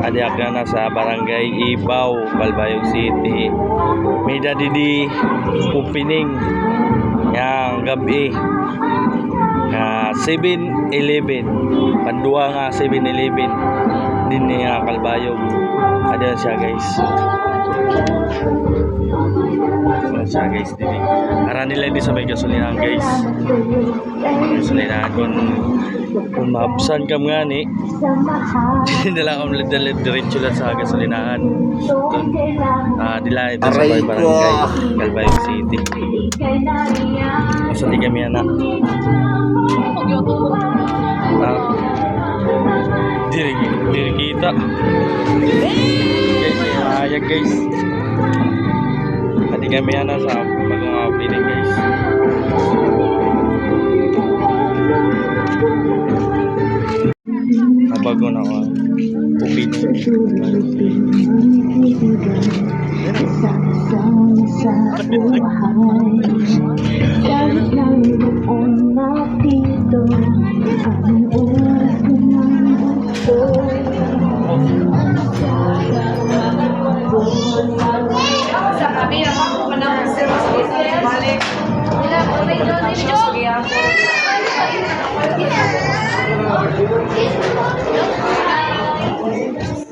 Adiak na sa Barangay Ipaw, Calbayog City. May dadidi opening yang gabi na 7-Eleven. Pandua nga 7-Eleven din niya Calbayog. Ada siya guys. Ada siya guys din. Ara nila di sa may gasolinahan guys. Gasolinahan kung maabsan ka nga ni. Hindi na lang kami diretso lang sa gasolinahan. Dila ito sa Barangay Calbayog City. Masa di kami anak. Diri kita. Guys, ayan guys. Di kami anak sa pag-piling guys. Bago na ako upit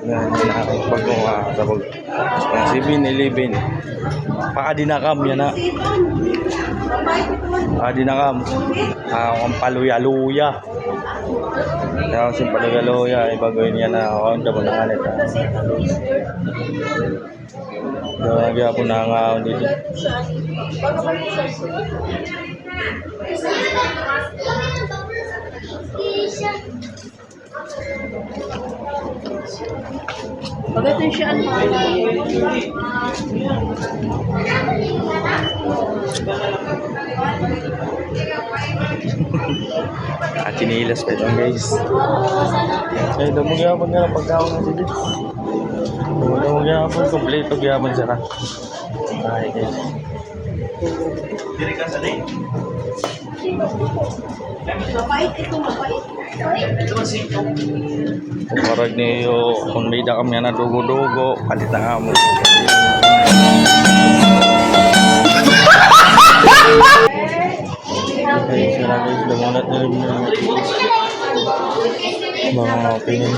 na 7-Eleven pakadinakam yan na dinakam ang paluya-luya yung simpaluya-luya ibagoyin yan na onda mo na anit lagi ako na nga dito Pagdating siya chinilas pa ito guys. Ay, dumugyapan nga na pagkaon na dito. Dumugyapan, kompleto gyapan siya na. Ay guys. Diri ka sa day? mapait ito, mapait. Ito masito. Parag niyo, kung may da kami na dugo-dugo, palit na nga mo. Okay, sila guys, lumunat na rin mga opinion.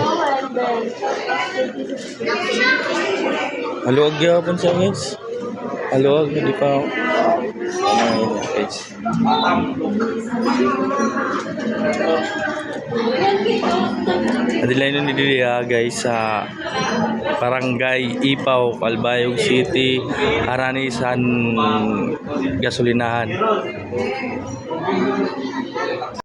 Haluag yapon siya guys. Haluag, hindi pa ako. Ano yun guys. Adilay na nila guys sa Barangay Ipaw, Calbayog City, Haranisan gasolinahan.